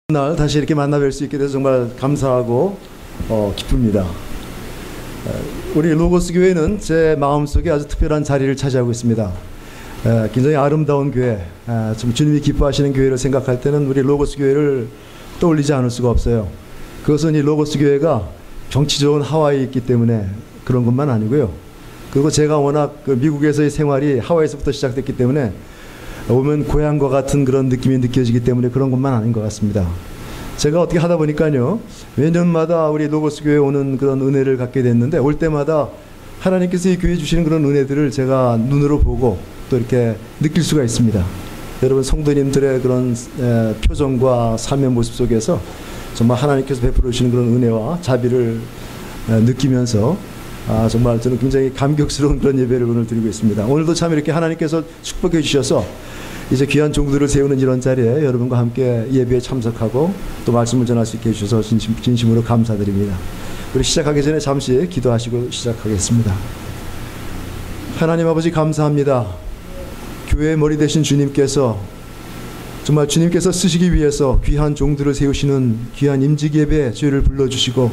날 다시 이렇게 만나 뵐 수 있게 돼서 정말 감사하고 기쁩니다. 우리 로고스 교회는 제 마음속에 아주 특별한 자리를 차지하고 있습니다. 굉장히 아름다운 교회, 좀 주님이 기뻐하시는 교회를 생각할 때는 우리 로고스 교회를 떠올리지 않을 수가 없어요. 그것은 이 로고스 교회가 경치 좋은 하와이에 있기 때문에 그런 것만 아니고요. 그리고 제가 워낙 미국에서의 생활이 하와이에서부터 시작됐기 때문에 오면 고향과 같은 그런 느낌이 느껴지기 때문에 그런 것만 아닌 것 같습니다. 제가 어떻게 하다 보니까요, 매년마다 우리 로고스 교회에 오는 그런 은혜를 갖게 됐는데, 올 때마다 하나님께서 이 교회에 주시는 그런 은혜들을 제가 눈으로 보고 또 이렇게 느낄 수가 있습니다. 여러분 성도님들의 그런 표정과 삶의 모습 속에서 정말 하나님께서 베풀어 주시는 그런 은혜와 자비를 느끼면서 정말 저는 굉장히 감격스러운 그런 예배를 오늘 드리고 있습니다. 오늘도 참 이렇게 하나님께서 축복해 주셔서 이제 귀한 종들을 세우는 이런 자리에 여러분과 함께 예배에 참석하고 또 말씀을 전할 수 있게 해주셔서 진심으로 감사드립니다. 우리 시작하기 전에 잠시 기도하시고 시작하겠습니다. 하나님 아버지 감사합니다. 교회의 머리 되신 주님께서 정말 주님께서 쓰시기 위해서 귀한 종들을 세우시는 귀한 임직 예배에 저희를 불러주시고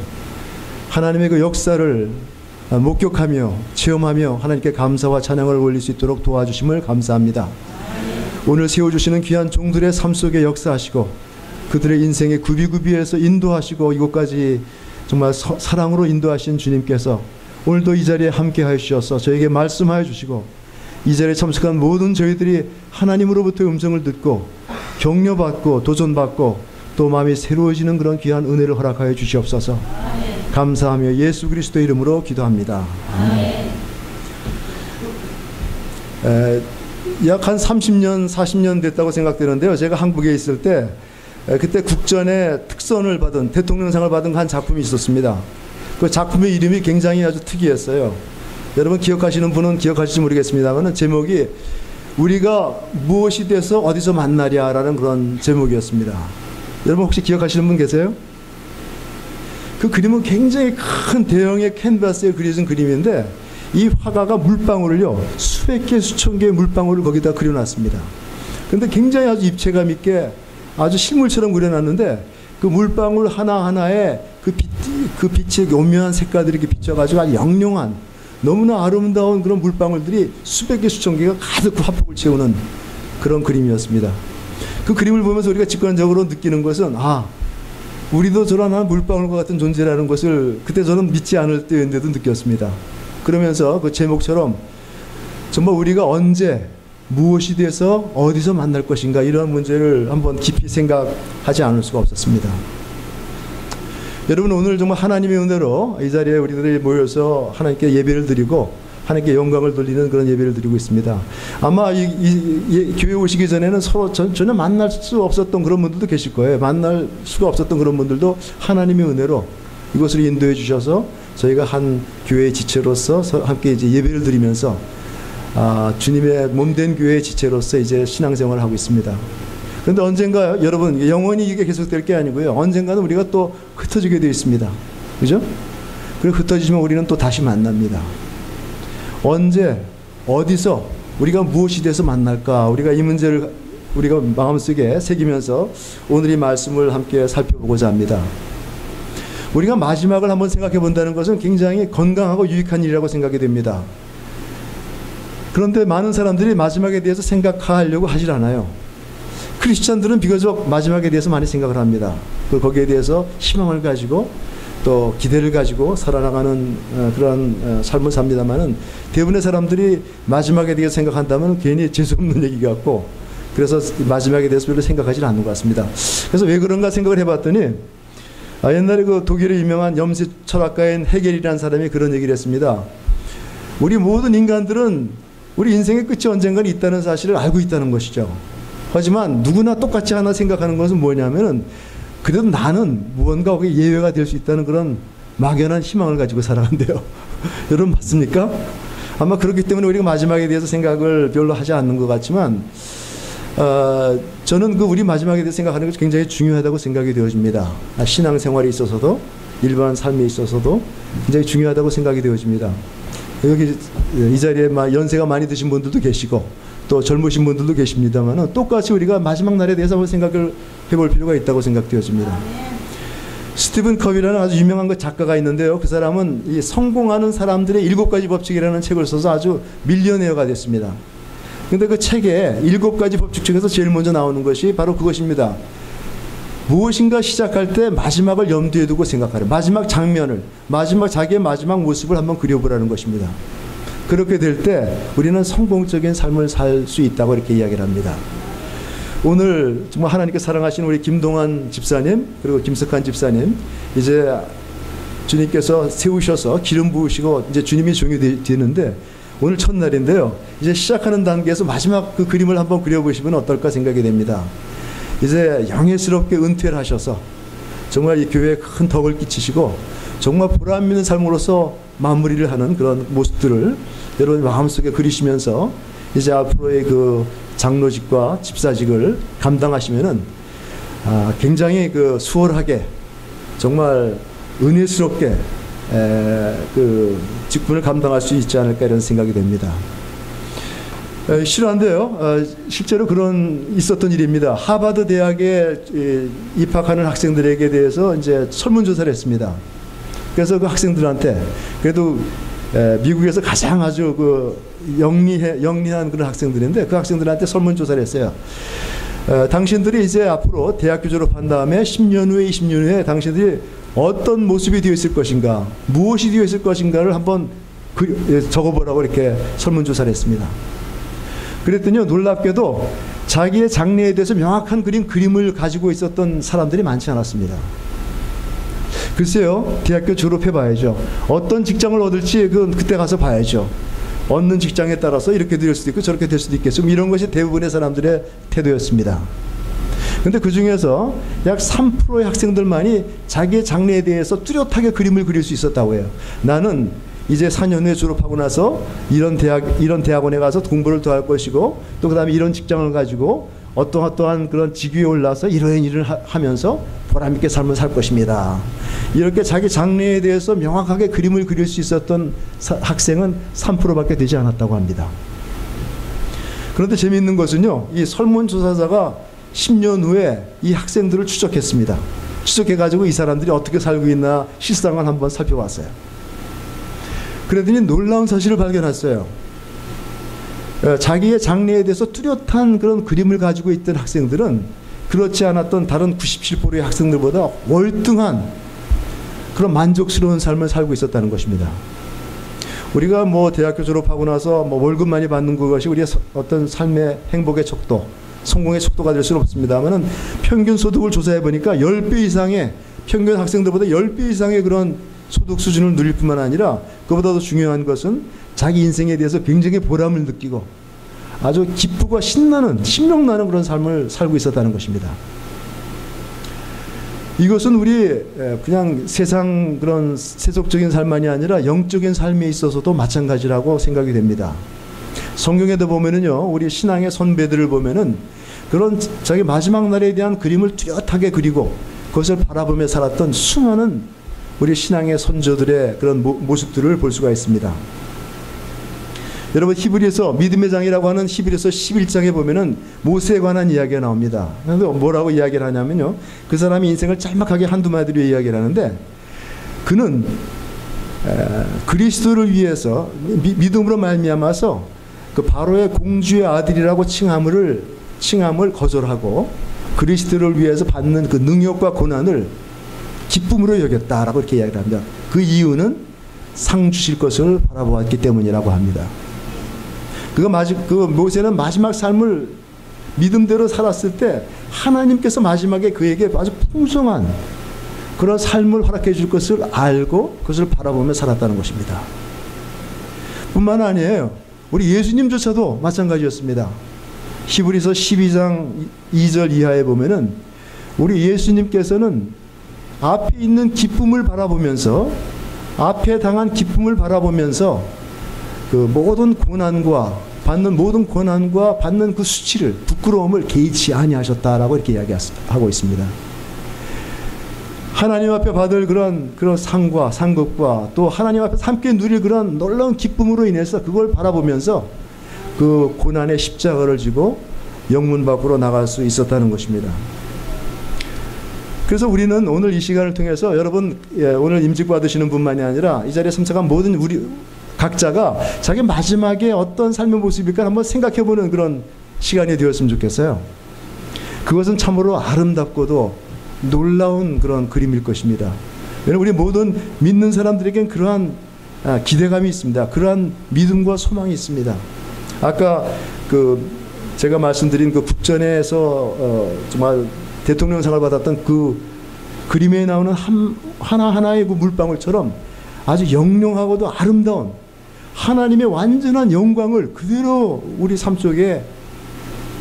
하나님의 그 역사를 목격하며 체험하며 하나님께 감사와 찬양을 올릴 수 있도록 도와주심을 감사합니다. 오늘 세워주시는 귀한 종들의 삶 속에 역사하시고 그들의 인생의 굽이굽이에서 인도하시고 이곳까지 정말 사랑으로 인도하신 주님께서 오늘도 이 자리에 함께하여 주셔서 저에게 말씀하여 주시고 이 자리에 참석한 모든 저희들이 하나님으로부터 음성을 듣고 격려받고 도전받고 또 마음이 새로워지는 그런 귀한 은혜를 허락하여 주시옵소서. 감사하며 예수 그리스도의 이름으로 기도합니다. 약 한 30년, 40년 됐다고 생각되는데요. 제가 한국에 있을 때 그때 국전에 특선을 받은 대통령상을 받은 한 작품이 있었습니다. 그 작품의 이름이 굉장히 아주 특이했어요. 여러분 기억하시는 분은 기억하실지 모르겠습니다만 제목이 우리가 무엇이 돼서 어디서 만나랴 라는 그런 제목이었습니다. 여러분 혹시 기억하시는 분 계세요? 그 그림은 굉장히 큰 대형의 캔버스에 그려진 그림인데 이 화가가 물방울을요 수백 개 수천 개의 물방울을 거기다 그려놨습니다. 그런데 굉장히 아주 입체감 있게 아주 실물처럼 그려놨는데 그 물방울 하나하나에 그 빛의 오묘한 색깔들이 이렇게 비춰가지고 아주 영롱한 너무나 아름다운 그런 물방울들이 수백 개 수천 개가 가득 화폭을 채우는 그런 그림이었습니다. 그 그림을 보면서 우리가 직관적으로 느끼는 것은 우리도 저런 한 물방울과 같은 존재라는 것을 그때 저는 믿지 않을 때인데도 느꼈습니다. 그러면서 그 제목처럼 정말 우리가 언제 무엇이 돼서 어디서 만날 것인가 이런 문제를 한번 깊이 생각하지 않을 수가 없었습니다. 여러분 오늘 정말 하나님의 은혜로 이 자리에 우리들이 모여서 하나님께 예배를 드리고 하나님께 영광을 돌리는 그런 예배를 드리고 있습니다. 아마 교회 오시기 전에는 서로 전혀 만날 수 없었던 그런 분들도 계실 거예요. 만날 수가 없었던 그런 분들도 하나님의 은혜로 이곳을 인도해 주셔서 저희가 한 교회의 지체로서 함께 이제 예배를 드리면서 주님의 몸된 교회의 지체로서 이제 신앙생활을 하고 있습니다. 그런데 언젠가 여러분 영원히 이게 계속될 게 아니고요. 언젠가는 우리가 또 흩어지게 되어 있습니다. 그죠? 그리고 흩어지시면 우리는 또 다시 만납니다. 언제 어디서 우리가 무엇이 돼서 만날까? 우리가 이 문제를 우리가 마음속에 새기면서 오늘 이 말씀을 함께 살펴보고자 합니다. 우리가 마지막을 한번 생각해 본다는 것은 굉장히 건강하고 유익한 일이라고 생각이 됩니다. 그런데 많은 사람들이 마지막에 대해서 생각하려고 하질 않아요. 크리스찬들은 비교적 마지막에 대해서 많이 생각을 합니다. 거기에 대해서 희망을 가지고 또 기대를 가지고 살아나가는 그런 삶을 삽니다만은 대부분의 사람들이 마지막에 대해서 생각한다면 괜히 재수없는 얘기 같고 그래서 마지막에 대해서 별로 생각하지 않는 것 같습니다. 그래서 왜 그런가 생각을 해봤더니 옛날에 그 독일의 유명한 염세 철학가인 헤겔이라는 사람이 그런 얘기를 했습니다. 우리 모든 인간들은 우리 인생의 끝이 언젠가는 있다는 사실을 알고 있다는 것이죠. 하지만 누구나 똑같이 하나 생각하는 것은 뭐냐면은 그래도 나는 무언가 거기에 예외가 될 수 있다는 그런 막연한 희망을 가지고 살아간대요. 여러분 맞습니까? 아마 그렇기 때문에 우리가 마지막에 대해서 생각을 별로 하지 않는 것 같지만 저는 그 우리 마지막에 대해서 생각하는 것이 굉장히 중요하다고 생각이 되어집니다. 신앙생활에 있어서도 일반 삶에 있어서도 굉장히 중요하다고 생각이 되어집니다. 여기 이 자리에 연세가 많이 드신 분들도 계시고 또 젊으신 분들도 계십니다만 똑같이 우리가 마지막 날에 대해서 한번 생각을 해볼 필요가 있다고 생각되어집니다. 스티븐 커비라는 아주 유명한 그 작가가 있는데요. 그 사람은 이 성공하는 사람들의 7가지 법칙이라는 책을 써서 아주 밀리어네어가 됐습니다. 근데 그 책에 7가지 법칙 중에서 제일 먼저 나오는 것이 바로 그것입니다. 무엇인가 시작할 때 마지막을 염두에 두고 생각하라. 마지막 장면을, 자기의 마지막 모습을 한번 그려보라는 것입니다. 그렇게 될 때 우리는 성공적인 삶을 살 수 있다고 이렇게 이야기를 합니다. 오늘 정말 하나님께 사랑하시는 우리 김동환 집사님 그리고 김석한 집사님, 이제 주님께서 세우셔서 기름 부으시고 이제 주님이 종이 되는데 오늘 첫날인데요. 이제 시작하는 단계에서 마지막 그 그림을 한번 그려보시면 어떨까 생각이 됩니다. 이제 영예스럽게 은퇴를 하셔서 정말 이 교회에 큰 덕을 끼치시고 정말 보람 있는 삶으로서 마무리를 하는 그런 모습들을 여러분 마음속에 그리시면서 이제 앞으로의 그 장로직과 집사직을 감당하시면은 굉장히 그 수월하게 정말 은혜스럽게 그 직분을 감당할 수 있지 않을까 이런 생각이 됩니다. 실화인데요. 실제로 있었던 일입니다. 하버드 대학에 입학하는 학생들에게 대해서 이제 설문조사를 했습니다. 그래서 그 학생들한테 그래도 미국에서 가장 아주 그 영리한 그런 학생들인데 그 학생들한테 설문조사를 했어요. 당신들이 이제 앞으로 대학교 졸업한 다음에 10년 후에 20년 후에 당신들이 어떤 모습이 되어 있을 것인가, 무엇이 되어 있을 것인가를 한번 적어보라고 이렇게 설문조사를 했습니다. 그랬더니 놀랍게도 자기의 장래에 대해서 명확한 그림을 가지고 있었던 사람들이 많지 않았습니다. 글쎄요, 대학교 졸업해 봐야죠. 어떤 직장을 얻을지 그때 가서 봐야죠. 얻는 직장에 따라서 이렇게 될 수도 있고 저렇게 될 수도 있겠죠. 이런 것이 대부분의 사람들의 태도였습니다. 근데 그 중에서 약 3%의 학생들만이 자기의 장래에 대해서 뚜렷하게 그림을 그릴 수 있었다고 해요. 나는 이제 4년 후에 졸업하고 나서 이런 대학원에 가서 공부를 더 할 것이고 또 그 다음에 이런 직장을 가지고 어떠한 그런 직위에 올라서 이런 일을 하면서 보람있게 삶을 살 것입니다. 이렇게 자기 장래에 대해서 명확하게 그림을 그릴 수 있었던 학생은 3%밖에 되지 않았다고 합니다. 그런데 재미있는 것은요, 이 설문조사자가 10년 후에 이 학생들을 추적했습니다. 추적해가지고 이 사람들이 어떻게 살고 있나 실상을 한번 살펴봤어요. 그랬더니 놀라운 사실을 발견했어요. 자기의 장래에 대해서 뚜렷한 그런 그림을 가지고 있던 학생들은 그렇지 않았던 다른 97%의 학생들보다 월등한 그런 만족스러운 삶을 살고 있었다는 것입니다. 우리가 뭐 대학교 졸업하고 나서 뭐 월급 많이 받는 것이 우리의 어떤 삶의 행복의 척도, 성공의 척도가 될 수는 없습니다만은 평균 소득을 조사해 보니까 10배 이상의 평균 학생들보다 10배 이상의 그런 소득 수준을 누릴 뿐만 아니라 그보다도 중요한 것은 자기 인생에 대해서 굉장히 보람을 느끼고 아주 기쁘고 신명나는 그런 삶을 살고 있었다는 것입니다. 이것은 우리 그냥 세상 그런 세속적인 삶만이 아니라 영적인 삶에 있어서도 마찬가지라고 생각이 됩니다. 성경에도 보면은요, 우리 신앙의 선배들을 보면은 그런 자기 마지막 날에 대한 그림을 뚜렷하게 그리고 그것을 바라보며 살았던 수많은 우리 신앙의 선조들의 그런 모습들을 볼 수가 있습니다. 여러분, 히브리서 믿음의 장이라고 하는 히브리서 11장에 보면은 모세에 관한 이야기가 나옵니다. 그런데 뭐라고 이야기를 하냐면요, 그 사람이 인생을 짤막하게 한두 마디로 이야기를 하는데 그는 그리스도를 위해서 믿음으로 말미암아서 그 바로의 공주의 아들이라고 칭함을 거절하고 그리스도를 위해서 받는 그 능력과 고난을 기쁨으로 여겼다라고 이렇게 이야기를 합니다. 그 이유는 상 주실 것을 바라보았기 때문이라고 합니다. 그 모세는 마지막 삶을 믿음대로 살았을 때 하나님께서 마지막에 그에게 아주 풍성한 그런 삶을 허락해 줄 것을 알고 그것을 바라보며 살았다는 것입니다. 뿐만 아니에요. 우리 예수님조차도 마찬가지였습니다. 히브리서 12장 2절 이하에 보면은 우리 예수님께서는 앞에 있는 기쁨을 바라보면서 앞에 당한 기쁨을 바라보면서 그 모든 고난과 받는 그 수치를 부끄러움을 개의치 아니하셨다라고 이렇게 이야기하고 있습니다. 하나님 앞에 받을 그런 상과 상급과 또 하나님 앞에서 함께 누릴 그런 놀라운 기쁨으로 인해서 그걸 바라보면서 그 고난의 십자가를 지고 영문 밖으로 나갈 수 있었다는 것입니다. 그래서 우리는 오늘 이 시간을 통해서 여러분, 오늘 임직 받으시는 분만이 아니라 이 자리에 참석한 모든 우리 각자가 자기 마지막에 어떤 삶의 모습일까 한번 생각해보는 그런 시간이 되었으면 좋겠어요. 그것은 참으로 아름답고도 놀라운 그런 그림일 것입니다. 왜냐하면 우리 모든 믿는 사람들에겐 그러한 기대감이 있습니다. 그러한 믿음과 소망이 있습니다. 아까 제가 말씀드린 그 국전에서 정말 대통령상을 받았던 그 그림에 나오는 하나하나의 그 물방울처럼 아주 영롱하고도 아름다운 하나님의 완전한 영광을 그대로 우리 삶 속에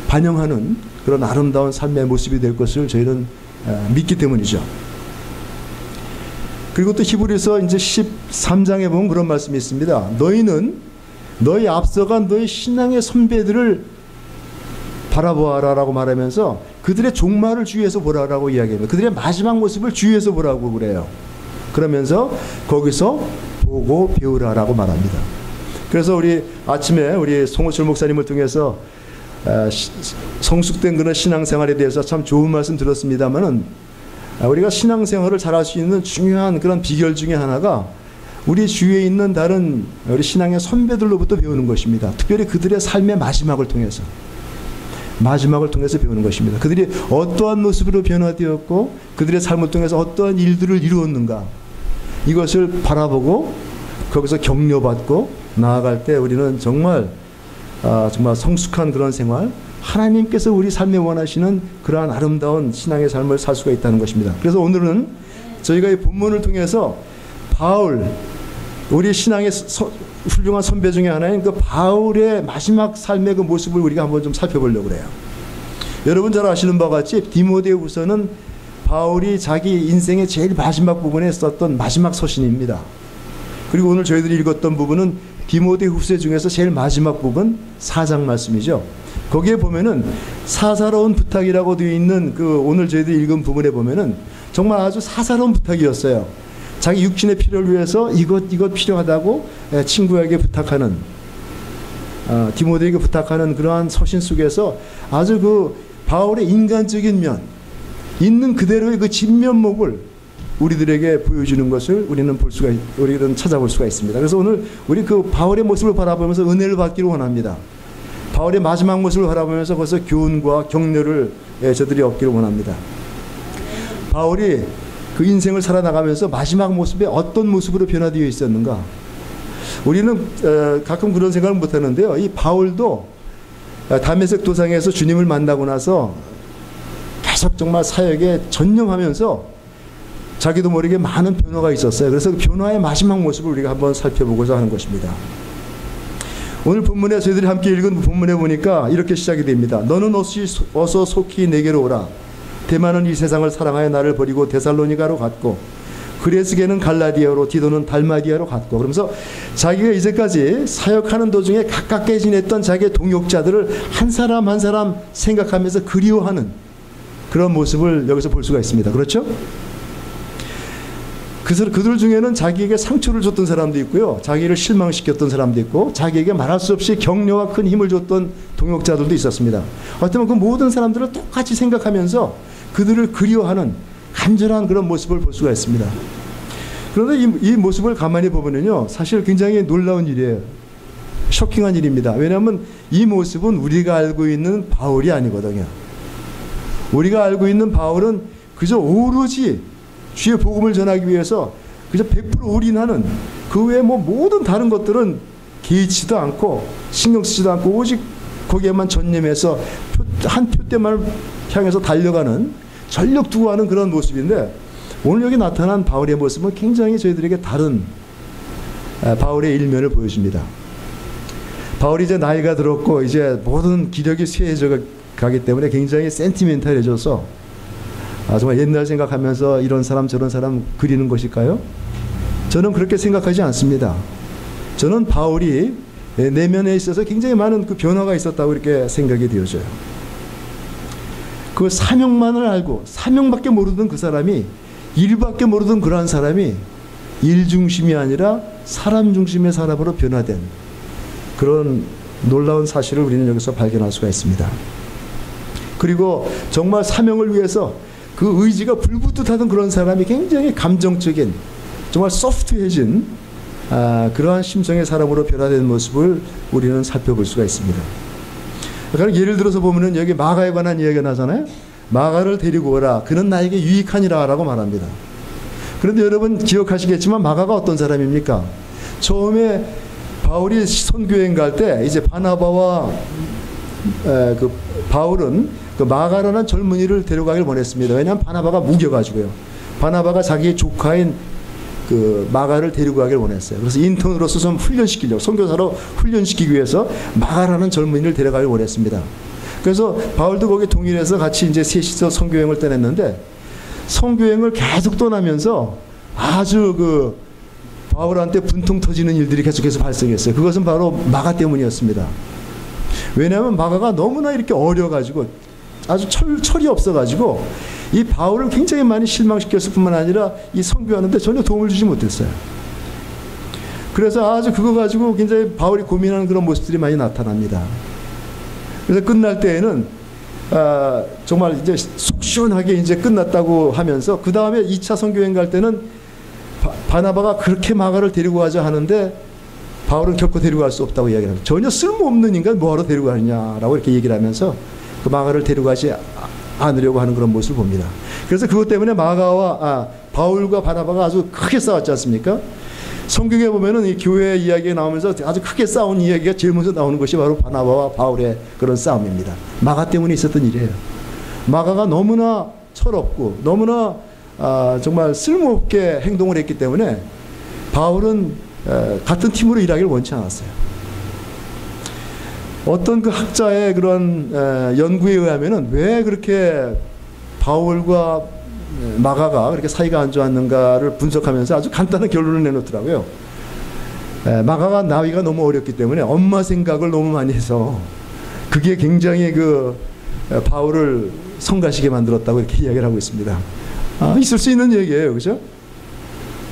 반영하는 그런 아름다운 삶의 모습이 될 것을 저희는 믿기 때문이죠. 그리고 또 히브리서 이제 13장에 보면 그런 말씀이 있습니다. 너희는 너희 앞서간 너희 신앙의 선배들을 바라보아라라고 말하면서 그들의 종말을 주위에서 보라라고 이야기합니다. 그들의 마지막 모습을 주위에서 보라고 그래요. 그러면서 거기서 보고 배우라라고 말합니다. 그래서 우리 아침에 우리 송호철 목사님을 통해서 성숙된 그런 신앙생활에 대해서 참 좋은 말씀 들었습니다만은 우리가 신앙생활을 잘할 수 있는 중요한 그런 비결 중에 하나가 우리 주위에 있는 다른 우리 신앙의 선배들로부터 배우는 것입니다. 특별히 그들의 삶의 마지막을 통해서 배우는 것입니다. 그들이 어떠한 모습으로 변화되었고 그들의 삶을 통해서 어떠한 일들을 이루었는가, 이것을 바라보고 거기서 격려받고 나아갈 때 우리는 정말 성숙한 그런 생활, 하나님께서 우리 삶에 원하시는 그러한 아름다운 신앙의 삶을 살 수가 있다는 것입니다. 그래서 오늘은 저희가 이 본문을 통해서 바울, 우리 신앙의 훌륭한 선배 중에 하나인 그 바울의 마지막 삶의 그 모습을 우리가 한번 좀 살펴보려고 그래요. 여러분 잘 아시는 바와 같이 디모데후서는 바울이 자기 인생의 제일 마지막 부분에 썼던 마지막 서신입니다. 그리고 오늘 저희들이 읽었던 부분은 디모데후서 중에서 제일 마지막 부분 4장 말씀이죠. 거기에 보면은 사사로운 부탁이라고 되어 있는 그 오늘 저희들이 읽은 부분에 보면은 정말 아주 사사로운 부탁이었어요. 자기 육신의 필요를 위해서 이것 필요하다고 친구에게 부탁하는, 디모데에게 부탁하는 그러한 서신 속에서 아주 그 바울의 인간적인 면, 있는 그대로의 그 진면목을 우리들에게 보여주는 것을 우리는 찾아볼 수가 있습니다. 그래서 오늘 우리 그 바울의 모습을 바라보면서 은혜를 받기를 원합니다. 바울의 마지막 모습을 바라보면서 거기서 교훈과 격려를 저들이 얻기를 원합니다. 바울이 그 인생을 살아나가면서 마지막 모습에 어떤 모습으로 변화되어 있었는가? 우리는 가끔 그런 생각을 못하는데요. 이 바울도 다메섹 도상에서 주님을 만나고 나서 계속 정말 사역에 전념하면서 자기도 모르게 많은 변화가 있었어요. 그래서 그 변화의 마지막 모습을 우리가 한번 살펴보고자 하는 것입니다. 오늘 본문에 저희들이 함께 읽은 본문에 보니까 이렇게 시작이 됩니다. 너는 어서 속히 내게로 오라. 데마는 이 세상을 사랑하여 나를 버리고 데살로니가로 갔고 그레스게는 갈라디아로 디도는 달마디아로 갔고, 그러면서 자기가 이제까지 사역하는 도중에 가깝게 지냈던 자기의 동역자들을 한 사람 한 사람 생각하면서 그리워하는 그런 모습을 여기서 볼 수가 있습니다. 그렇죠? 그들 중에는 자기에게 상처를 줬던 사람도 있고요, 자기를 실망시켰던 사람도 있고, 자기에게 말할 수 없이 격려와 큰 힘을 줬던 동역자들도 있었습니다. 어쩌면 그 모든 사람들을 똑같이 생각하면서 그들을 그리워하는 간절한 그런 모습을 볼 수가 있습니다. 그런데 이 모습을 가만히 보면요, 사실 굉장히 놀라운 일이에요. 쇼킹한 일입니다. 왜냐하면 이 모습은 우리가 알고 있는 바울이 아니거든요. 우리가 알고 있는 바울은 그저 오로지 주의 복음을 전하기 위해서 그저 100% 올인하는, 그 외에 모든 다른 것들은 개의치도 않고 신경 쓰지도 않고 오직 거기에만 전념해서 한 표대만 향해서 달려가는, 전력 두고 하는 그런 모습인데, 오늘 여기 나타난 바울의 모습은 굉장히 저희들에게 다른 바울의 일면을 보여줍니다. 바울이 이제 나이가 들었고 이제 모든 기력이 쇠해져 가기 때문에 굉장히 센티멘탈해져서 정말 옛날 생각하면서 이런 사람 저런 사람 그리는 것일까요? 저는 그렇게 생각하지 않습니다. 저는 바울이 내면에 있어서 굉장히 많은 그 변화가 있었다고 이렇게 생각이 되어져요. 그 사명만을 알고 사명밖에 모르던 그 사람이, 일밖에 모르던 그러한 사람이 일 중심이 아니라 사람 중심의 사람으로 변화된 그런 놀라운 사실을 우리는 여기서 발견할 수가 있습니다. 그리고 정말 사명을 위해서 그 의지가 불붙듯하던 그런 사람이 굉장히 감정적인, 정말 소프트해진 그러한 심성의 사람으로 변화된 모습을 우리는 살펴볼 수가 있습니다. 그러니까 예를 들어서 보면은 여기 마가에 관한 이야기가 나잖아요. 마가를 데리고 오라. 그는 나에게 유익하니라 라고 말합니다. 그런데 여러분 기억하시겠지만 마가가 어떤 사람입니까? 처음에 바울이 선교여행 갈 때 이제 바나바와 그 바울은 그 마가라는 젊은이를 데려가길 원했습니다. 왜냐하면 바나바가 무겨가지고요. 바나바가 자기의 조카인 그 마가를 데리고 가길 원했어요. 그래서 인턴으로서 좀 훈련시키려고, 선교사로 훈련시키기 위해서 마가라는 젊은이를 데려가길 원했습니다. 그래서 바울도 거기에 동일해서 같이 이제 셋이서 선교여행을 떠났는데, 선교여행을 계속 떠나면서 아주 그 바울한테 분통 터지는 일들이 계속해서 발생했어요. 그것은 바로 마가 때문이었습니다. 왜냐하면 마가가 너무나 이렇게 어려가지고 아주 철이 없어가지고 이 바울을 굉장히 많이 실망시켰을 뿐만 아니라 이 선교하는데 전혀 도움을 주지 못했어요. 그래서 아주 그거 가지고 굉장히 바울이 고민하는 그런 모습들이 많이 나타납니다. 그래서 끝날 때에는 정말 이제 속 시원하게 이제 끝났다고 하면서 그 다음에 2차 선교여행 갈 때는 바나바가 그렇게 마가를 데리고 가자 하는데 바울은 결코 데리고 갈 수 없다고 이야기를 합니다. 전혀 쓸모없는 인간 뭐하러 데리고 가느냐라고 이렇게 얘기를 하면서 그 마가를 데려가지 않으려고 하는 그런 모습을 봅니다. 그래서 그것 때문에 바울과 바나바가 아주 크게 싸웠지 않습니까? 성경에 보면은 이 교회 이야기가 나오면서 아주 크게 싸운 이야기가 제일 먼저 나오는 것이 바로 바나바와 바울의 그런 싸움입니다. 마가 때문에 있었던 일이에요. 마가가 너무나 철없고 너무나 정말 쓸모없게 행동을 했기 때문에 바울은 같은 팀으로 일하기를 원치 않았어요. 어떤 그 학자의 그런 연구에 의하면은 왜 그렇게 바울과 마가가 그렇게 사이가 안 좋았는가를 분석하면서 아주 간단한 결론을 내놓더라고요. 마가가 나이가 너무 어렸기 때문에 엄마 생각을 너무 많이 해서 그게 굉장히 그 바울을 성가시게 만들었다고 이렇게 이야기를 하고 있습니다. 있을 수 있는 얘기예요, 그죠?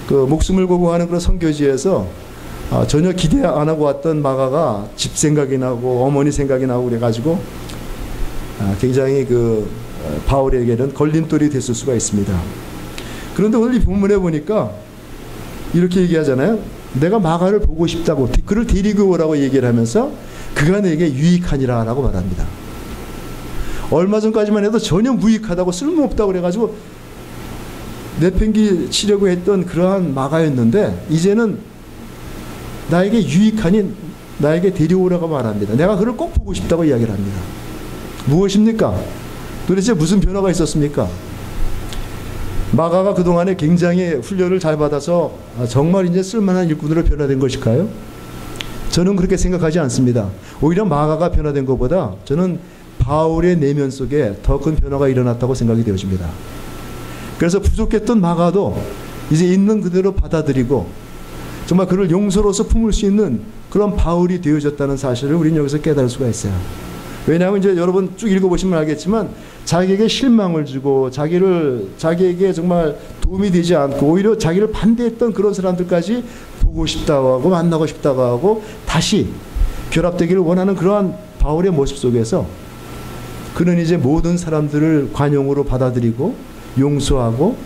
그 목숨을 걸고 하는 그런 선교지에서 전혀 기대 안 하고 왔던 마가가 집 생각이 나고 어머니 생각이 나고 그래가지고 굉장히 그 바울에게는 걸림돌이 됐을 수가 있습니다. 그런데 오늘 이 본문에 보니까 이렇게 얘기하잖아요. 내가 마가를 보고 싶다고, 그를 데리고 오라고 얘기를 하면서 그가 내게 유익하니라 라고 말합니다. 얼마 전까지만 해도 전혀 무익하다고 쓸모없다고 그래가지고 내팽개 치려고 했던 그러한 마가였는데 이제는 나에게 유익하니 나에게 데려오라고 말합니다. 내가 그를 꼭 보고 싶다고 이야기를 합니다. 무엇입니까? 도대체 무슨 변화가 있었습니까? 마가가 그동안에 굉장히 훈련을 잘 받아서 정말 이제 쓸만한 일꾼으로 변화된 것일까요? 저는 그렇게 생각하지 않습니다. 오히려 마가가 변화된 것보다 저는 바울의 내면 속에 더 큰 변화가 일어났다고 생각이 되어집니다. 그래서 부족했던 마가도 이제 있는 그대로 받아들이고 정말 그를 용서로서 품을 수 있는 그런 바울이 되어졌다는 사실을 우리는 여기서 깨달을 수가 있어요. 왜냐하면 이제 여러분 쭉 읽어보시면 알겠지만 자기에게 실망을 주고 자기에게 정말 도움이 되지 않고 오히려 자기를 반대했던 그런 사람들까지 보고 싶다고 하고 만나고 싶다고 하고 다시 결합되기를 원하는 그러한 바울의 모습 속에서 그는 이제 모든 사람들을 관용으로 받아들이고 용서하고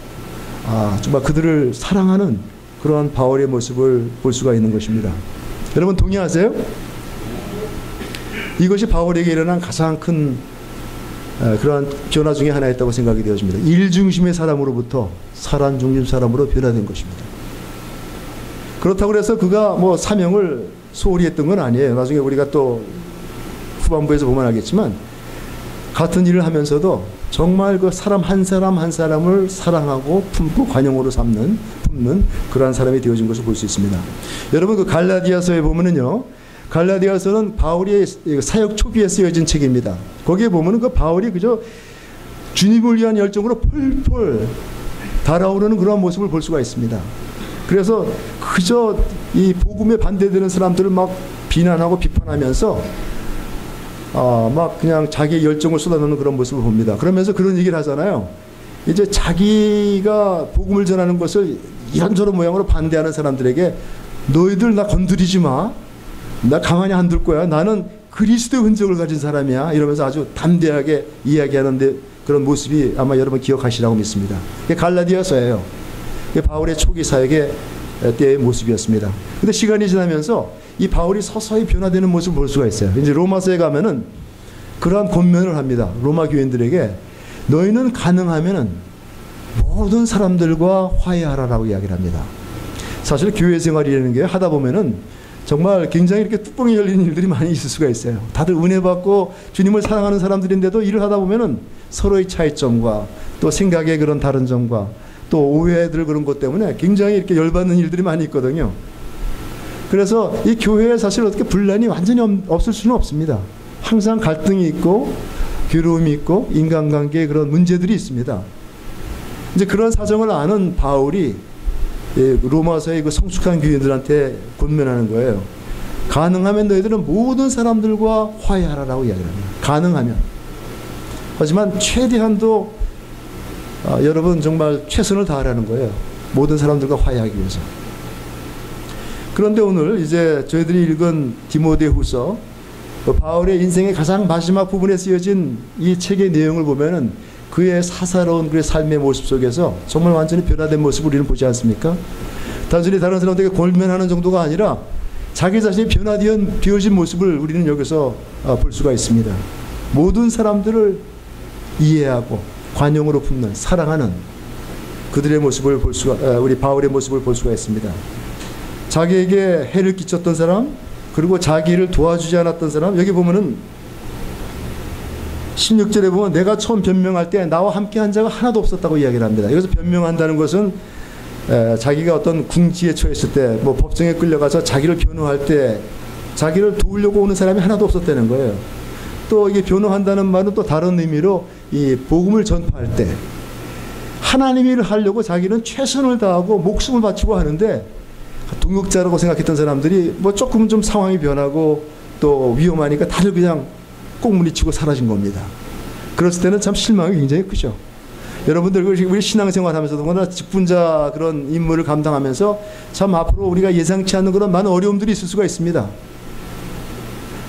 정말 그들을 사랑하는 그런 바울의 모습을 볼 수가 있는 것입니다. 여러분 동의하세요? 이것이 바울에게 일어난 가장 큰 그러한 변화 중에 하나였다고 생각이 되어집니다. 일 중심의 사람으로부터 사람 중심 사람으로 변화된 것입니다. 그렇다고 해서 그가 뭐 사명을 소홀히 했던 건 아니에요. 나중에 우리가 또 후반부에서 보면 알겠지만 같은 일을 하면서도 정말 그 사람 한 사람을 사랑하고 품고 관용으로 품는 그러한 사람이 되어진 것을 볼 수 있습니다. 여러분 그 갈라디아서에 보면은요. 갈라디아서는 바울의 사역 초기에 쓰여진 책입니다. 거기에 보면은 그 바울이 그저 주님을 위한 열정으로 펄펄 달아오르는 그러한 모습을 볼 수가 있습니다. 그래서 그저 이 복음에 반대되는 사람들을 막 비난하고 비판하면서 막 그냥 자기의 열정을 쏟아놓는 그런 모습을 봅니다. 그러면서 그런 얘기를 하잖아요. 이제 자기가 복음을 전하는 것을 이런저런 모양으로 반대하는 사람들에게 너희들 나 건드리지 마. 나 가만히 안 둘 거야. 나는 그리스도의 흔적을 가진 사람이야 이러면서 아주 담대하게 이야기하는데 그런 모습이 아마 여러분 기억하시라고 믿습니다. 이게 갈라디아서예요. 이게 바울의 초기 사역의 때의 모습이었습니다. 근데 시간이 지나면서 이 바울이 서서히 변화되는 모습을 볼 수가 있어요. 이제 로마서에 가면은 그러한 권면을 합니다. 로마 교인들에게 너희는 가능하면은 모든 사람들과 화해하라라고 이야기를 합니다. 사실 교회 생활이라는 게 하다 보면은 정말 굉장히 이렇게 뚜껑이 열리는 일들이 많이 있을 수가 있어요. 다들 은혜 받고 주님을 사랑하는 사람들인데도 일을 하다 보면은 서로의 차이점과 또 생각의 그런 다른 점과 또 오해들 그런 것 때문에 굉장히 이렇게 열받는 일들이 많이 있거든요. 그래서 이 교회에 사실 어떻게 분란이 완전히 없을 수는 없습니다. 항상 갈등이 있고 괴로움이 있고 인간관계에 그런 문제들이 있습니다. 이제 그런 사정을 아는 바울이 로마서의 그 성숙한 교인들한테 권면하는 거예요. 가능하면 너희들은 모든 사람들과 화해하라라고 이야기를 합니다. 가능하면. 하지만 최대한도 여러분 정말 최선을 다하라는 거예요. 모든 사람들과 화해하기 위해서. 그런데 오늘 이제 저희들이 읽은 디모데후서 바울의 인생의 가장 마지막 부분에 쓰여진 이 책의 내용을 보면은 그의 사사로운 그의 삶의 모습 속에서 정말 완전히 변화된 모습을 우리는 보지 않습니까? 단순히 다른 사람들에게 권면하는 정도가 아니라 자기 자신이 변화되어진 모습을 우리는 여기서 볼 수가 있습니다. 모든 사람들을 이해하고 관용으로 품는 사랑하는 그들의 모습을 볼 수가 우리 바울의 모습을 볼 수가 있습니다. 자기에게 해를 끼쳤던 사람 그리고 자기를 도와주지 않았던 사람 여기 보면은 16절에 보면 내가 처음 변명할 때 나와 함께 한 자가 하나도 없었다고 이야기를 합니다. 여기서 변명한다는 것은 자기가 어떤 궁지에 처했을 때 뭐 법정에 끌려가서 자기를 변호할 때 자기를 도우려고 오는 사람이 하나도 없었다는 거예요. 또 이게 변호한다는 말은 또 다른 의미로 이 복음을 전파할 때 하나님의 일을 하려고 자기는 최선을 다하고 목숨을 바치고 하는데 동역자라고 생각했던 사람들이 뭐 조금 좀 상황이 변하고 또 위험하니까 다들 그냥 꽁무니치고 사라진 겁니다. 그랬을 때는 참 실망이 굉장히 크죠. 여러분들 우리 신앙생활 하면서도 그러나 직분자 그런 임무를 감당하면서 참 앞으로 우리가 예상치 않는 그런 많은 어려움들이 있을 수가 있습니다.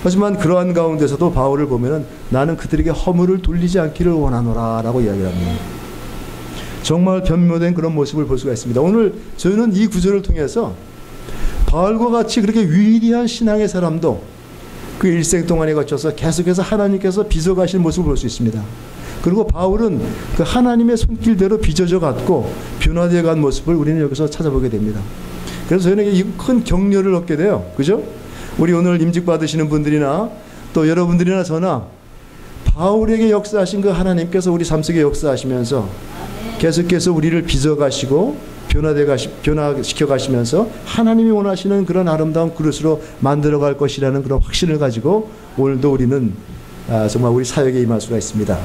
하지만 그러한 가운데서도 바울을 보면은 나는 그들에게 허물을 돌리지 않기를 원하노라 라고 이야기를 합니다. 정말 변모된 그런 모습을 볼 수가 있습니다. 오늘 저희는 이 구절을 통해서 바울과 같이 그렇게 위대한 신앙의 사람도 그 일생 동안에 거쳐서 계속해서 하나님께서 빚어가실 모습을 볼 수 있습니다. 그리고 바울은 그 하나님의 손길대로 빚어져 갔고 변화되어 간 모습을 우리는 여기서 찾아보게 됩니다. 그래서 저희는 이 큰 격려를 얻게 돼요. 그죠? 우리 오늘 임직 받으시는 분들이나 또 여러분들이나 저나 바울에게 역사하신 그 하나님께서 우리 삶 속에 역사하시면서 계속해서 우리를 빚어가시고 변화시켜 가시면서 하나님이 원하시는 그런 아름다운 그릇으로 만들어갈 것이라는 그런 확신을 가지고 오늘도 우리는 정말 우리 사역에 임할 수가 있습니다.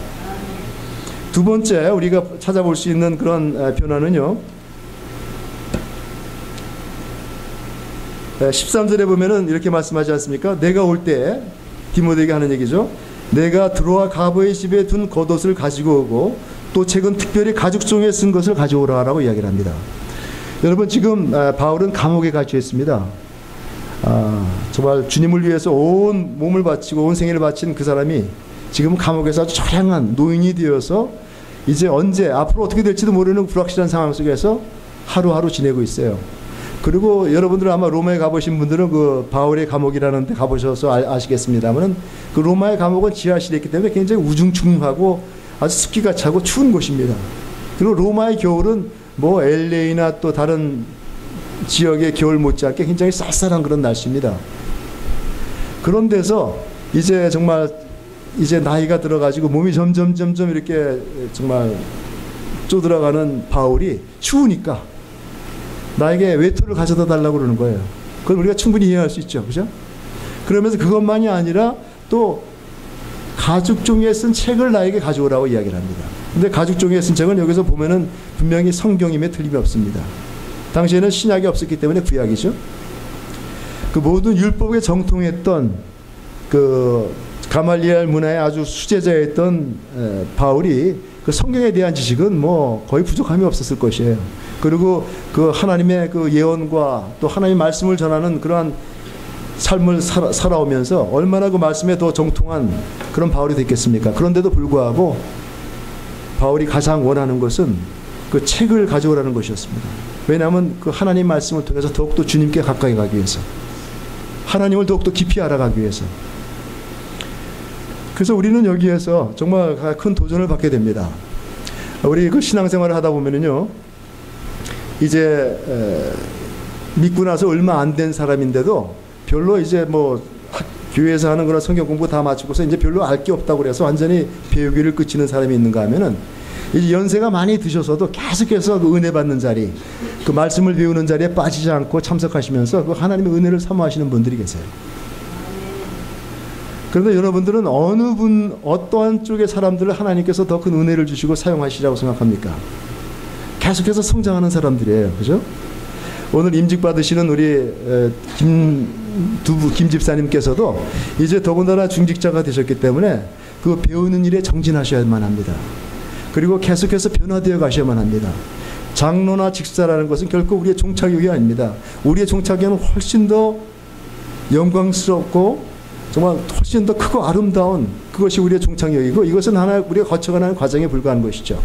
두 번째 우리가 찾아볼 수 있는 그런 변화는요. 13절에 보면은 이렇게 말씀하지 않습니까? 내가 올 때 디모데에게 하는 얘기죠. 내가 드로아 가보의 집에 둔 겉옷을 가지고 오고 또 책은 특별히 가죽종에 쓴 것을 가져오라라고 이야기를 합니다. 여러분 지금 바울은 감옥에 갇혀 있습니다. 정말 주님을 위해서 온 몸을 바치고 온 생애를 바친 그 사람이 지금 감옥에서 아주 처량한 노인이 되어서 이제 언제 앞으로 어떻게 될지도 모르는 불확실한 상황 속에서 하루하루 지내고 있어요. 그리고 여러분들 아마 로마에 가보신 분들은 그 바울의 감옥이라는 데 가보셔서 아시겠습니다만 그 로마의 감옥은 지하실에 있기 때문에 굉장히 우중충하고 아주 습기가 차고 추운 곳입니다. 그리고 로마의 겨울은 뭐 LA나 또 다른 지역의 겨울 못지않게 굉장히 쌀쌀한 그런 날씨입니다. 그런 데서 이제 정말 이제 나이가 들어가지고 몸이 점점 이렇게 정말 쪼들어가는 바울이 추우니까 나에게 외투를 가져다 달라고 그러는 거예요. 그건 우리가 충분히 이해할 수 있죠. 그죠? 그러면서 그것만이 아니라 또 가죽종이에 쓴 책을 나에게 가져오라고 이야기를 합니다. 근데 가죽종이에 쓴 책은 여기서 보면은 분명히 성경임에 틀림이 없습니다. 당시에는 신약이 없었기 때문에 구약이죠. 그 모든 율법에 정통했던 그 가말리엘 문화의 아주 수제자였던 바울이 그 성경에 대한 지식은 뭐 거의 부족함이 없었을 것이에요. 그리고 그 하나님의 그 예언과 또 하나님의 말씀을 전하는 그러한 삶을 살아오면서 얼마나 그 말씀에 더 정통한 그런 바울이 됐겠습니까? 그런데도 불구하고 바울이 가장 원하는 것은 그 책을 가져오라는 것이었습니다. 왜냐하면 그 하나님 말씀을 통해서 더욱더 주님께 가까이 가기 위해서, 하나님을 더욱더 깊이 알아가기 위해서. 그래서 우리는 여기에서 정말 큰 도전을 받게 됩니다. 우리 그 신앙생활을 하다 보면은요, 이제 믿고 나서 얼마 안 된 사람인데도 별로 이제 뭐 교회에서 하는 그런 성경 공부 다 마치고서 이제 별로 알 게 없다고 그래서 완전히 배우기를 그치는 사람이 있는가 하면은, 이제 연세가 많이 드셔서도 계속해서 그 은혜 받는 자리, 그 말씀을 배우는 자리에 빠지지 않고 참석하시면서 그 하나님의 은혜를 사모하시는 분들이 계세요. 그런데 여러분들은 어떠한 쪽의 사람들을 하나님께서 더 큰 은혜를 주시고 사용하시라고 생각합니까? 계속해서 성장하는 사람들이에요. 그죠? 오늘 임직 받으시는 우리 김 집사님께서도 이제 더군다나 중직자가 되셨기 때문에 그 배우는 일에 정진하셔야만 합니다. 그리고 계속해서 변화되어 가셔야만 합니다. 장로나 직사라는 것은 결코 우리의 종착역이 아닙니다. 우리의 종착역은 훨씬 더 영광스럽고 정말 훨씬 더 크고 아름다운 그것이 우리의 종착역이고, 이것은 하나 우리가 거쳐가는 과정에 불과한 것이죠.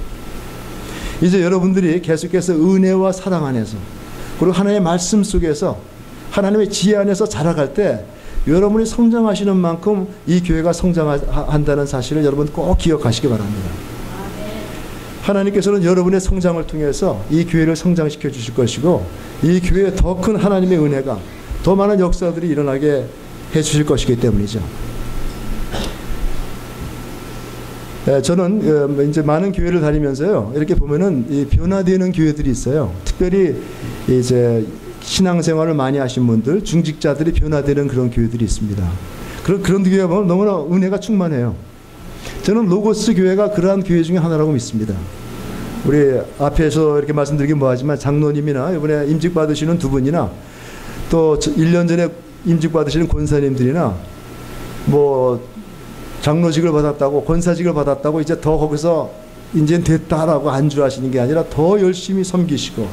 이제 여러분들이 계속해서 은혜와 사랑 안에서, 그리고 하나님의 말씀 속에서, 하나님의 지혜 안에서 자라갈 때 여러분이 성장하시는 만큼 이 교회가 성장한다는 사실을 여러분 꼭 기억하시기 바랍니다. 하나님께서는 여러분의 성장을 통해서 이 교회를 성장시켜 주실 것이고, 이 교회에 더 큰 하나님의 은혜가, 더 많은 역사들이 일어나게 해 주실 것이기 때문이죠. 저는 이제 많은 교회를 다니면서요, 이렇게 보면은 이 변화되는 교회들이 있어요. 특별히 이제 신앙생활을 많이 하신 분들, 중직자들이 변화되는 그런 교회들이 있습니다. 그런 교회 보면 너무나 은혜가 충만해요. 저는 로고스 교회가 그러한 교회 중에 하나라고 믿습니다. 우리 앞에서 이렇게 말씀드리긴 뭐하지만 장로님이나 이번에 임직 받으시는 두 분이나 또 1년 전에 임직 받으시는 권사님들이나 뭐 장로직을 받았다고, 권사직을 받았다고 이제 더 거기서 이제 됐다라고 안주하시는 게 아니라 더 열심히 섬기시고,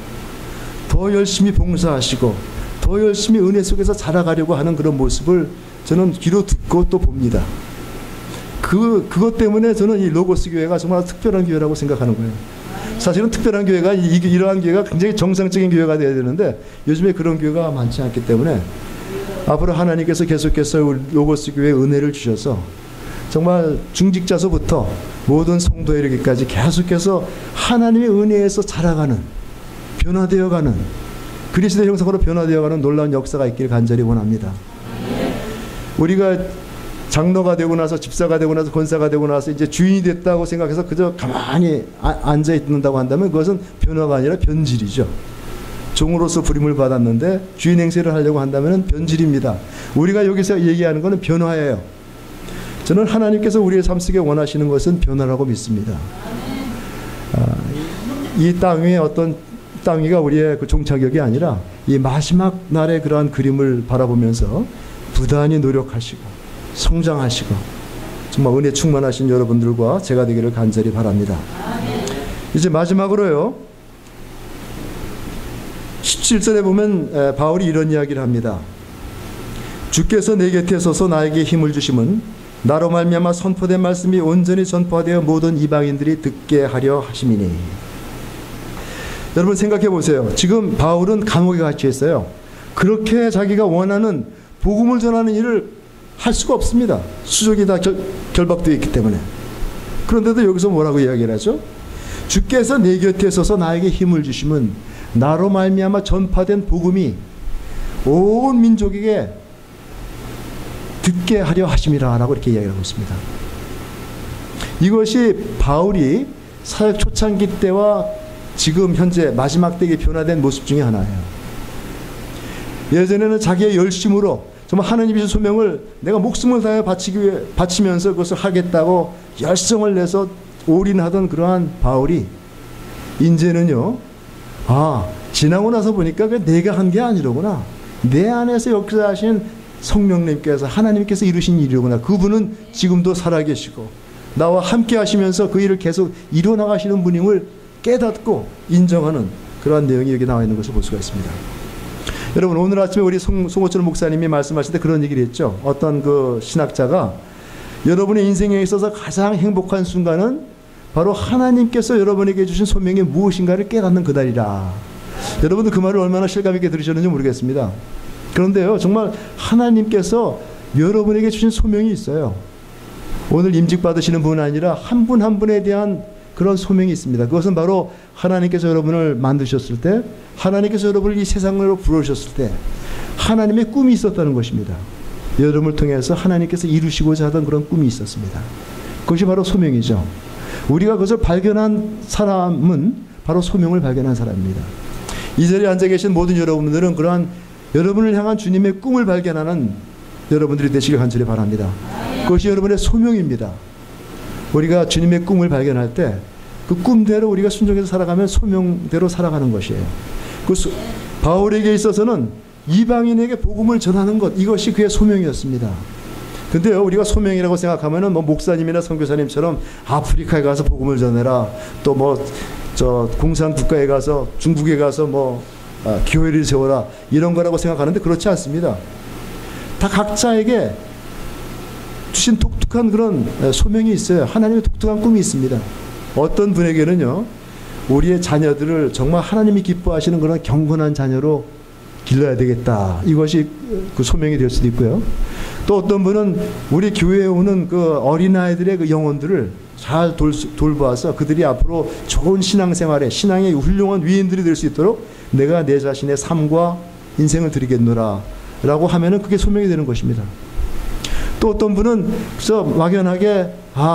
더 열심히 봉사하시고, 더 열심히 은혜 속에서 자라가려고 하는 그런 모습을 저는 귀로 듣고 또 봅니다. 그것 때문에 저는 이 로고스 교회가 정말 특별한 교회라고 생각하는 거예요. 사실은 특별한 교회가, 이러한 교회가 굉장히 정상적인 교회가 되어야 되는데 요즘에 그런 교회가 많지 않기 때문에 앞으로 하나님께서 계속해서 로고스 교회에 은혜를 주셔서 정말 중직자서부터 모든 성도에 이르기까지 계속해서 하나님의 은혜에서 자라가는, 변화되어가는, 그리스도의 형상으로 변화되어가는 놀라운 역사가 있길 간절히 원합니다. 우리가 장로가 되고 나서, 집사가 되고 나서, 권사가 되고 나서 이제 주인이 됐다고 생각해서 그저 가만히 앉아 있는다고 한다면 그것은 변화가 아니라 변질이죠. 종으로서 부림을 받았는데 주인 행세를 하려고 한다면 변질입니다. 우리가 여기서 얘기하는 것은 변화예요. 저는 하나님께서 우리의 삶 속에 원하시는 것은 변화라고 믿습니다. 이 땅 위에 어떤 땅 위가 우리의 그 종착역이 아니라 이 마지막 날의 그러한 그림을 바라보면서 부단히 노력하시고 성장하시고 정말 은혜 충만하신 여러분들과 제가 되기를 간절히 바랍니다. 이제 마지막으로요, 17절에 보면 바울이 이런 이야기를 합니다. 주께서 내 곁에 서서 나에게 힘을 주심은 나로 말미암아 선포된 말씀이 온전히 전파되어 모든 이방인들이 듣게 하려 하심이니. 여러분 생각해 보세요. 지금 바울은 감옥에 갇혀 있어요. 그렇게 자기가 원하는 복음을 전하는 일을 할 수가 없습니다. 수족이 다 결박되어 있기 때문에. 그런데도 여기서 뭐라고 이야기를 하죠? 주께서 내 곁에 서서 나에게 힘을 주심은 나로 말미암아 전파된 복음이 온 민족에게 듣게 하려 하심이라 라고 이렇게 이야기하고 있습니다. 이것이 바울이 사역 초창기 때와 지금 현재 마지막 때에 변화된 모습 중에 하나예요. 예전에는 자기의 열심으로 정말 하나님의 소명을 내가 목숨을 다해 바치면서 그것을 하겠다고 열성을 내서 올인하던 그러한 바울이 이제는요, 지나고 나서 보니까 내가 한 게 아니로구나. 내 안에서 역사하신 성령님께서, 하나님께서 이루신 일이로구나. 그분은 지금도 살아계시고 나와 함께 하시면서 그 일을 계속 이뤄나가시는 분임을 깨닫고 인정하는 그러한 내용이 여기 나와 있는 것을 볼 수가 있습니다. 여러분 오늘 아침에 우리 송호철 목사님이 말씀하실 때 그런 얘기를 했죠. 어떤 그 신학자가 여러분의 인생에 있어서 가장 행복한 순간은 바로 하나님께서 여러분에게 주신 소명이 무엇인가를 깨닫는 그날이라. 여러분도 그 말을 얼마나 실감 있게 들으셨는지 모르겠습니다. 그런데요, 정말 하나님께서 여러분에게 주신 소명이 있어요. 오늘 임직 받으시는 분 아니라 한 분 한 분에 대한 그런 소명이 있습니다. 그것은 바로 하나님께서 여러분을 만드셨을 때, 하나님께서 여러분을 이 세상으로 부르셨을 때 하나님의 꿈이 있었다는 것입니다. 여러분을 통해서 하나님께서 이루시고자 하던 그런 꿈이 있었습니다. 그것이 바로 소명이죠. 우리가 그것을 발견한 사람은 바로 소명을 발견한 사람입니다. 이 자리에 앉아 계신 모든 여러분들은 그러한 여러분을 향한 주님의 꿈을 발견하는 여러분들이 되시길 간절히 바랍니다. 그것이 여러분의 소명입니다. 우리가 주님의 꿈을 발견할 때 그 꿈대로 우리가 순종해서 살아가면 소명대로 살아가는 것이에요. 바울에게 있어서는 이방인에게 복음을 전하는 것, 이것이 그의 소명이었습니다. 근데요, 우리가 소명이라고 생각하면은 뭐 목사님이나 선교사님처럼 아프리카에 가서 복음을 전해라, 또 뭐 저 공산 국가에 가서 중국에 가서 뭐 교회를 세워라, 이런 거라고 생각하는데 그렇지 않습니다. 다 각자에게 주신 독특한 그런 소명이 있어요. 하나님의 독특한 꿈이 있습니다. 어떤 분에게는요, 우리의 자녀들을 정말 하나님이 기뻐하시는 그런 경건한 자녀로 길러야 되겠다, 이것이 그 소명이 될 수도 있고요. 또 어떤 분은 우리 교회에 오는 그 어린아이들의 그 영혼들을 잘 돌보아서 그들이 앞으로 좋은 신앙생활에, 신앙의 훌륭한 위인들이 될 수 있도록 내가 내 자신의 삶과 인생을 드리겠노라 라고 하면은 그게 소명이 되는 것입니다. 또 어떤 분은 그래서 막연하게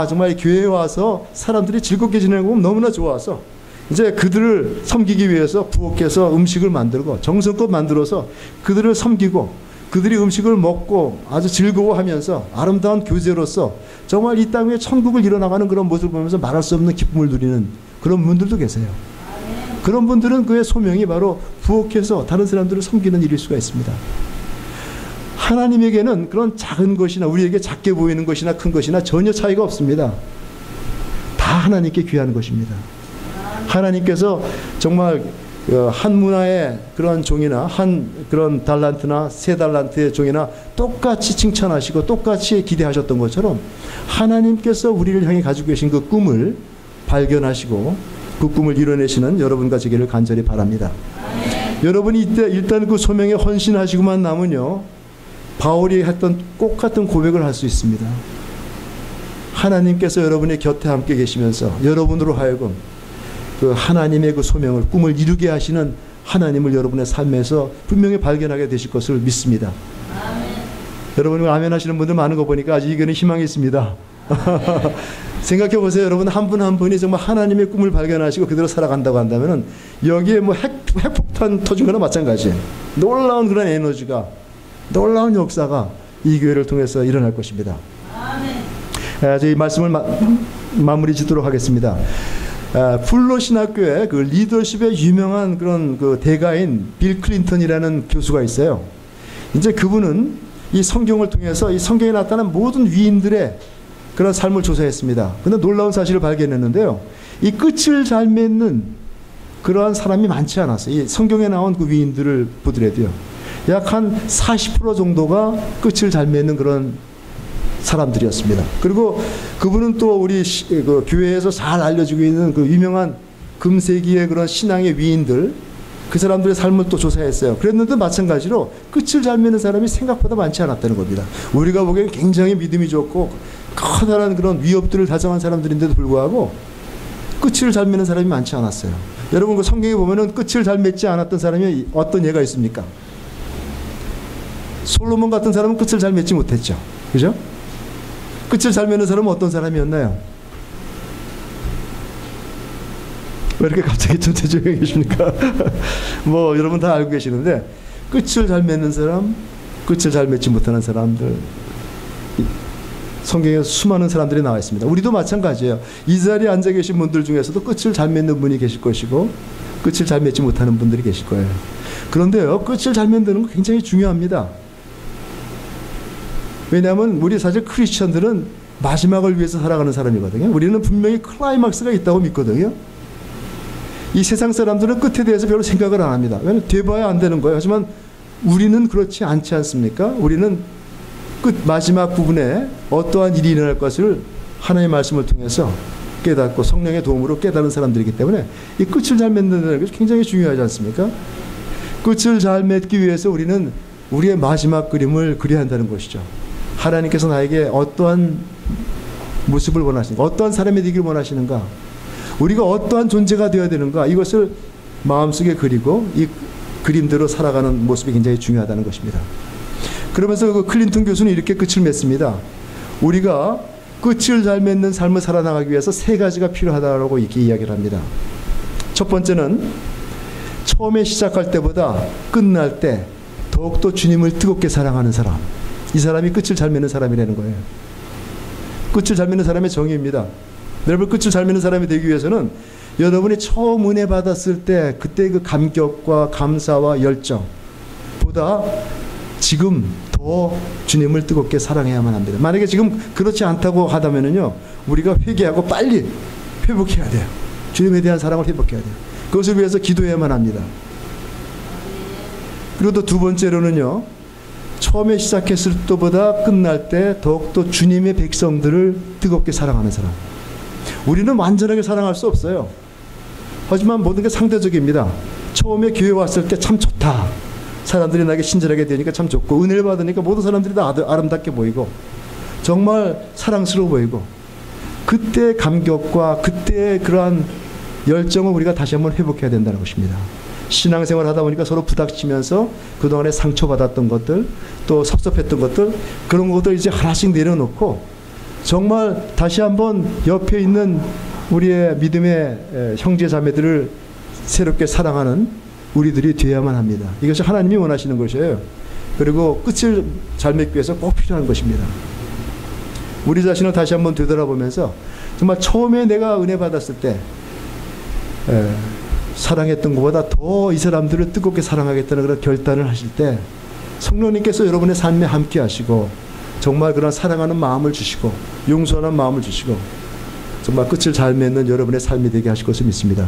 정말 교회에 와서 사람들이 즐겁게 지내는 거 보면 너무나 좋아서 이제 그들을 섬기기 위해서 부엌에서 음식을 만들고 정성껏 만들어서 그들을 섬기고 그들이 음식을 먹고 아주 즐거워하면서 아름다운 교제로서 정말 이 땅 위에 천국을 이뤄나가는 그런 모습을 보면서 말할 수 없는 기쁨을 누리는 그런 분들도 계세요. 그런 분들은 그의 소명이 바로 부엌에서 다른 사람들을 섬기는 일일 수가 있습니다. 하나님에게는 그런 작은 것이나 우리에게 작게 보이는 것이나 큰 것이나 전혀 차이가 없습니다. 다 하나님께 귀한 것입니다. 하나님께서 정말 한 문화의 그런 종이나 한 그런 달란트나 세 달란트의 종이나 똑같이 칭찬하시고 똑같이 기대하셨던 것처럼 하나님께서 우리를 향해 가지고 계신 그 꿈을 발견하시고 그 꿈을 이뤄내시는 여러분과 저기를 간절히 바랍니다. 여러분이 이때 일단 그 소명에 헌신하시고만 나면요, 바울이 했던 똑같은 고백을 할 수 있습니다. 하나님께서 여러분의 곁에 함께 계시면서 여러분으로 하여금 그 하나님의 그 소명을, 꿈을 이루게 하시는 하나님을 여러분의 삶에서 분명히 발견하게 되실 것을 믿습니다. 아멘. 여러분 아멘 하시는 분들 많은 거 보니까 아직 이거는 희망이 있습니다. 생각해 보세요. 여러분 한 분 한 분이 정말 하나님의 꿈을 발견하시고 그대로 살아간다고 한다면은 여기에 뭐 핵폭탄 터진 거나 마찬가지예요. 놀라운 그런 에너지가, 놀라운 역사가 이 교회를 통해서 일어날 것입니다. 아멘. 저희 말씀을 마무리 짓도록 하겠습니다. 풀로 신학교의 그 리더십의 유명한 그런 그 대가인 빌 클린턴이라는 교수가 있어요. 이제 그분은 이 성경을 통해서 이 성경에 나타난 모든 위인들의 그런 삶을 조사했습니다. 근데 놀라운 사실을 발견했는데요, 이 끝을 잘 맺는 그러한 사람이 많지 않았어요. 이 성경에 나온 그 위인들을 보더라도요, 약 한 40% 정도가 끝을 잘 맺는 그런 사람들이었습니다. 그리고 그분은 또 우리 그 교회에서 잘 알려지고 있는 그 유명한 금세기의 그런 신앙의 위인들, 그 사람들의 삶을 또 조사했어요. 그랬는데 마찬가지로 끝을 잘 맺는 사람이 생각보다 많지 않았다는 겁니다. 우리가 보기엔 굉장히 믿음이 좋고 커다란 그런 위협들을 다정한 사람들인데도 불구하고 끝을 잘 맺는 사람이 많지 않았어요. 여러분 그 성경에 보면은 끝을 잘 맺지 않았던 사람이 어떤 예가 있습니까? 솔로몬 같은 사람은 끝을 잘 맺지 못했죠. 그죠? 끝을 잘 맺는 사람은 어떤 사람이었나요? 왜 이렇게 갑자기 조용히 계십니까? 뭐 여러분 다 알고 계시는데, 끝을 잘 맺는 사람, 끝을 잘 맺지 못하는 사람들, 성경에 수많은 사람들이 나와 있습니다. 우리도 마찬가지예요. 이 자리에 앉아 계신 분들 중에서도 끝을 잘 맺는 분이 계실 것이고 끝을 잘 맺지 못하는 분들이 계실 거예요. 그런데요, 끝을 잘 맺는 건 굉장히 중요합니다. 왜냐하면 우리 사실 크리스천들은 마지막을 위해서 살아가는 사람이거든요. 우리는 분명히 클라이막스가 있다고 믿거든요. 이 세상 사람들은 끝에 대해서 별로 생각을 안 합니다. 왜냐하면 돼봐야 안 되는 거예요. 하지만 우리는 그렇지 않지 않습니까? 우리는 끝 마지막 부분에 어떠한 일이 일어날 것을 하나님의 말씀을 통해서 깨닫고 성령의 도움으로 깨달은 사람들이기 때문에 이 끝을 잘 맺는다는 것이 굉장히 중요하지 않습니까? 끝을 잘 맺기 위해서 우리는 우리의 마지막 그림을 그려야 한다는 것이죠. 하나님께서 나에게 어떠한 모습을 원하시는가, 어떠한 사람이 되기를 원하시는가, 우리가 어떠한 존재가 되어야 되는가, 이것을 마음속에 그리고 이 그림대로 살아가는 모습이 굉장히 중요하다는 것입니다. 그러면서 그 클린턴 교수는 이렇게 끝을 맺습니다. 우리가 끝을 잘 맺는 삶을 살아나가기 위해서 세 가지가 필요하다고 이렇게 이야기를 합니다. 첫 번째는 처음에 시작할 때보다 끝날 때 더욱더 주님을 뜨겁게 사랑하는 사람. 이 사람이 끝을 잘 맺는 사람이라는 거예요. 끝을 잘 맺는 사람의 정의입니다. 여러분, 끝을 잘 맺는 사람이 되기 위해서는 여러분이 처음 은혜 받았을 때 그때 그 감격과 감사와 열정보다 지금 더 주님을 뜨겁게 사랑해야만 합니다. 만약에 지금 그렇지 않다고 하다면은요, 우리가 회개하고 빨리 회복해야 돼요. 주님에 대한 사랑을 회복해야 돼요. 그것을 위해서 기도해야만 합니다. 그리고 또 두 번째로는요, 처음에 시작했을 때보다 끝날 때 더욱더 주님의 백성들을 뜨겁게 사랑하는 사람. 우리는 완전하게 사랑할 수 없어요. 하지만 모든 게 상대적입니다. 처음에 교회 왔을 때 참 좋다. 사람들이 나에게 친절하게 되니까 참 좋고, 은혜를 받으니까 모든 사람들이 다 아름답게 보이고 정말 사랑스러워 보이고, 그때의 감격과 그때의 그러한 열정을 우리가 다시 한번 회복해야 된다는 것입니다. 신앙생활 하다 보니까 서로 부닥치면서 그동안에 상처받았던 것들, 또 섭섭했던 것들, 그런 것들 이제 하나씩 내려놓고 정말 다시 한번 옆에 있는 우리의 믿음의 형제 자매들을 새롭게 사랑하는 우리들이 되어야만 합니다. 이것이 하나님이 원하시는 것이에요. 그리고 끝을 잘 맺기 위해서 꼭 필요한 것입니다. 우리 자신을 다시 한번 되돌아보면서 정말 처음에 내가 은혜 받았을 때 사랑했던 것보다 더 이 사람들을 뜨겁게 사랑하겠다는 그런 결단을 하실 때 성령님께서 여러분의 삶에 함께 하시고 정말 그런 사랑하는 마음을 주시고 용서하는 마음을 주시고 정말 끝을 잘 맺는 여러분의 삶이 되게 하실 것을 믿습니다.